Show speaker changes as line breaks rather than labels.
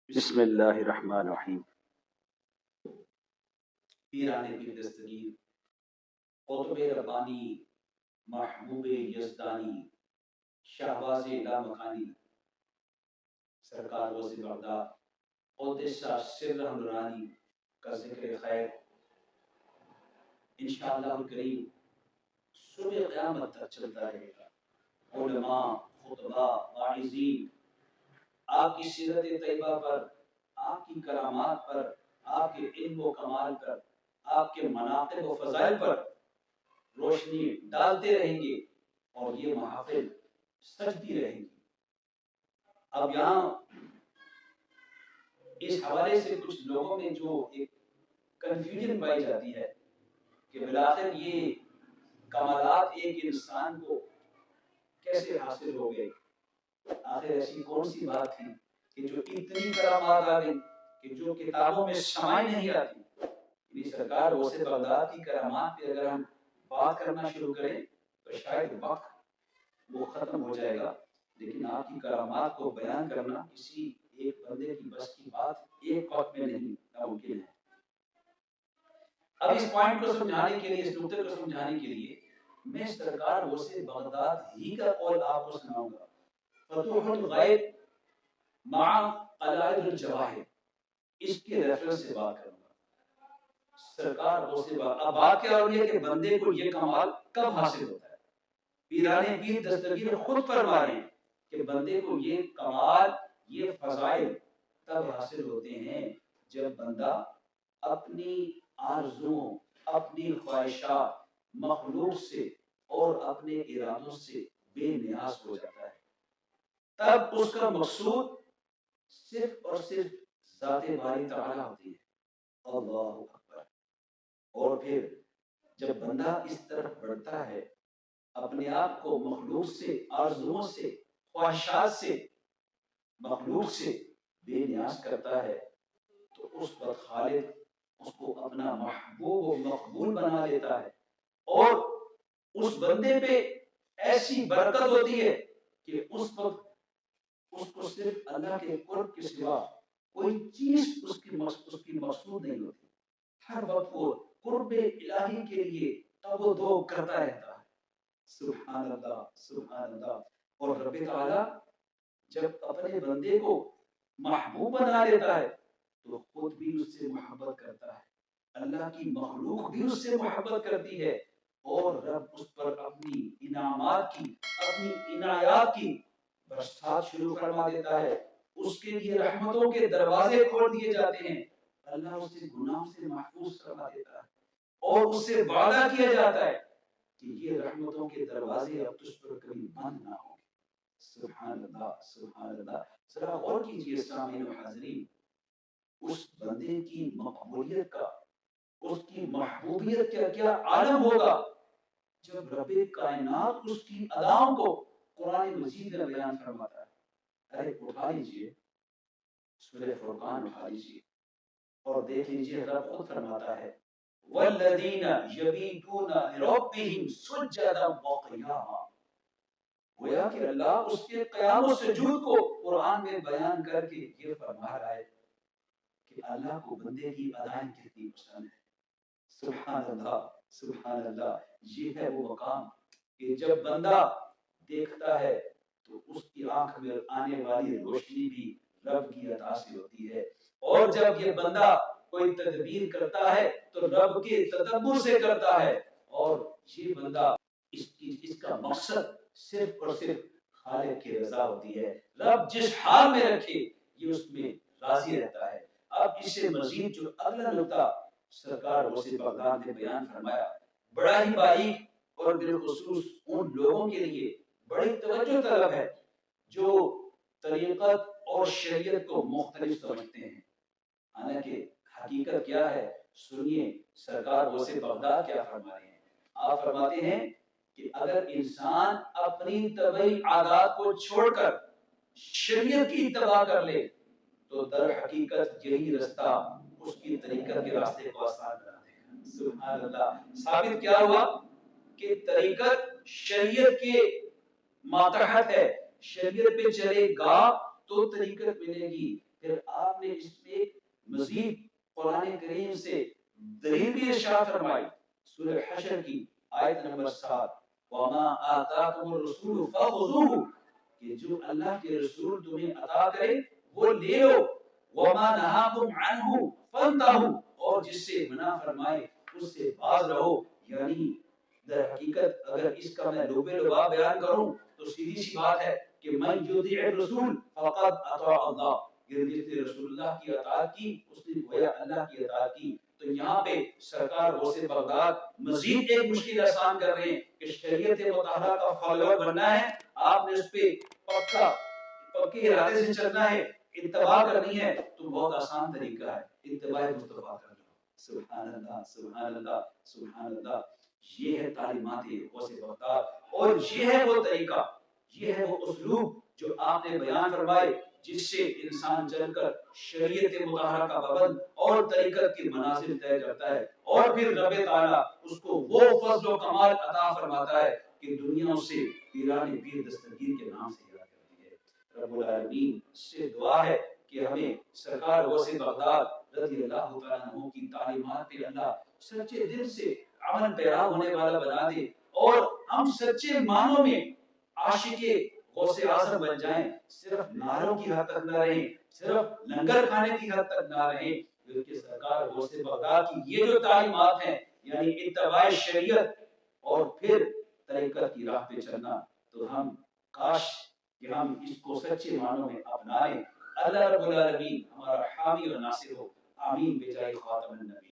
بسم اللہ الرحمن الرحیم۔ پیرانے پیر دستگیر، قطب ربانی، محبوب یزدانی، شہباز لامکانی، سرکار غوث بغداد قدس سرہ نورانی کا ذکر خیر انشاءاللہ الکریم صبح قیامت تک چلتا رہے گا۔ علماء، خطباء، واعظین آپ کی سیرت طیبہ پر، آپ کی کرامات پر، آپ کے علم و کمال پر، آپ کے مناقب و فضائل پر روشنی ڈالتے رہیں گے اور یہ محافل سجتی رہیں گی۔ اب یہاں اس حوالے سے کچھ لوگوں میں جو ایک کنفیوژن پائی جاتی ہے کہ بالآخر یہ کمالات ایک انسان کو کیسے حاصل ہو گئے، آخر ایسی کون سی بات تھی کہ جو اتنی کرامات آ گئی کہ جو کتابوں میں سمائی نہیں آتی۔ یعنی سرکار غوث بغداد کی کرامات پہ اگر ہم بات کرنا شروع کریں تو شاید وقت وہ ختم ہو جائے گا، لیکن آپ کی کرامات کو بیان کرنا کسی ایک بندے کی بس کی بات ایک وقت میں نہیں ناممکن ہے۔ اب اس پوائنٹ کو سمجھانے کے لیے، اس نقطے کو سمجھانے کے لیے میں سرکار غوث بغداد ہی کا قول آپ کو سناؤں گا، فتوح الغیب مع قلائد الجواہر، اس کے ریفرنس سے بات کروں گا۔ سرکار غوث بغداد، اب بات کیا ہو رہی ہے کہ بندے کو یہ کمال کب حاصل ہوتا ہے؟ پیرانے پیر دستگیر خود فرما رہے ہیں کہ بندے کو یہ کمال، یہ فضائل تب حاصل ہوتے ہیں جب بندہ اپنی آرزوؤں، اپنی خواہشات، مخلوق سے اور اپنے ارادوں سے بے نیاز ہو جاتا ہے۔ تب اس کا مقصود صرف اور صرف ذات باری تعالیٰ ہوتی ہے۔ اللہ اکبر۔ اور پھر جب بندہ اس طرف بڑھتا ہے، اپنے آپ کو مخلوق سے، آرزوؤں سے، خواہشات سے، مخلوق سے بے نیاز کرتا ہے، تو اس وقت خالق اس کو اپنا محبوب و مقبول بنا لیتا ہے، اور اس بندے پہ ایسی برکت ہوتی ہے کہ اس وقت اس کو صرف اللہ کے قرب کے سوا کوئی چیز اس کی مقصود نہیں ہوتی۔ ہر وقت وہ قرب الہی کے لیے تب و دو کرتا رہتا ہے۔ سبحان اللہ، سبحان اللہ۔ اور رب تعالیٰ جب اپنے بندے کو محبوب بنا لیتا ہے تو خود بھی اس سے محبت کرتا ہے، اللہ کی مخلوق بھی اس سے محبت کرتی ہے، اور رب اس پر اپنی انعامات کی، اپنی عنایات کی برسات شروع فرما دیتا ہے۔ اس کے لیے رحمتوں کے دروازے کھول دیے جاتے ہیں، اللہ اسے گناہوں سے محفوظ کروا دیتا ہے، اور اس سے وعدہ کیا جاتا ہے کہ یہ رحمتوں کے دروازے اب تجھ پر کبھی بند نہ ہوں گے۔ سبحان اللہ، سبحان اللہ۔ ذرا غور کیجئے سامعین و حاضرین، اس بندے کی مقبولیت کا، اس کی محبوبیت کا کیا عالم ہوگا جب رب کائنات اس کی اداؤں کو قرآن مجید میں بیان فرماتا ہے۔ ارے اٹھا لیجئے سورہ فرقان، اٹھا لیجئے اور دیکھ لیجئے، رب خود فرماتا ہے والذین یبیتون لربہم سجدا وقیاما۔ گویا کہ اللہ اس کے قیام و سجود کو قرآن میں بیان کر کے یہ فرما رہا ہے کہ اللہ کو بندے کی ادائیں کتنی پسند ہے۔ سبحان اللہ، سبحان اللہ۔ یہ ہے وہ مقام کہ جب بندہ دیکھتا ہے تو اس کی آنکھ میں آنے والی روشنی بھی رب کی عطا سے ہوتی ہے، اور جب یہ بندہ کوئی تدبیر کرتا ہے تو رب کے تدبر سے کرتا ہے، اور یہ بندہ اس کا مقصد صرف اور صرف خالق کی رضا ہوتی ہے۔ رب جس حال میں رکھے یہ اس میں راضی رہتا ہے۔ اب اس سے مزید جو اگلا نقطہ سرکار غوث بغداد نے بیان فرمایا، بڑا ہی باریک اور بالخصوص ان لوگوں کے لیے بڑی توجہ طلب ہے جو طریقت اور شریعت کو مختلف سمجھتے ہیں۔ حالانکہ حقیقت کیا ہے، سنیے سرکار غوث بغداد کیا فرما رہے ہیں۔ آپ فرماتے ہیں کہ اگر انسان اپنی طبعی عادات کو چھوڑ کر شریعت کی اتباع کر لے تو در حقیقت یہی رستہ اس کی طریقت کے راستے کو آسان بنا دے گا۔ سبحان اللہ۔ ثابت کیا ہوا کہ طریقت شریعت کے ماتحت ہے، شریعت پہ چلے گا تو طریقت ملے گی، پھر آپ نے اس میں مزید قرآن کریم سے دلیل بھی ارشاد فرمائی سورہ حشر کی آیت نمبر 7 وما آتاکم الرسول فخذوه کہ جو اللہ کے رسول تمہیں عطا کرے وہ لے لو وما نہاکم عنہ فانتہوا اور جس سے منع فرمائے اس سے باز رہو یعنی در حقیقت اگر اس کا میں لبے لبا بیان کروں تو سیدھی سی بات ہے کہ من یطیع الرسول فقد اطاع اللہ جس نے رسول اللہ کی اطاعت کی اس نے گویا اللہ کی اطاعت کی تو یہاں پہ سرکار غوث بغداد مزید ایک مشکل آسان کر رہے ہیں کہ شریعت مطہرہ کا فالوور بننا ہے آپ نے اس پہ پکے ارادے سے چلنا ہے اتباع کرنی ہے تو بہت آسان طریقہ ہے اتباع مصطفیٰ کرنا سبحان اللہ سبحان اللہ سبحان اللہ یہ ہے تعلیمات غوث بغداد اور یہ ہے وہ طریقہ یہ ہے وہ اسلوب جو آپ نے بیان فرمائے جس سے انسان چل کر شریعت مطہرہ کا پابند اور طریقت کی منازل طے کرتا ہے اور پھر رب تعالیٰ اس کو وہ فضل و کمال عطا فرماتا ہے کہ دنیا سے پیران پیر دستگیر کے نام سے یاد کرتی ہے رب العالمین سے دعا ہے کہ ہمیں سرکار غوث بغداد رضی اللہ تعالیٰ عنہ کی تعلیمات پہ اللہ سچے دل سے عمل پیرا ہونے والا بنا دے اور ہم سچے معنوں میں عاشق غوث اعظم بن جائیں صرف نعروں کی حد تک نہ رہیں صرف لنگر کھانے کی حد تک نہ رہیں بلکہ سرکار غوث بغداد کی یہ جو تعلیمات ہیں یعنی اتباع شریعت اور پھر طریقت کی راہ پہ چلنا تو ہم کاش کہ ہم اس کو سچے معنوں میں اپنائیں اللہ رب العالمین ہمارا حامی و ناصر ہو آمین بجائے خاتم النبی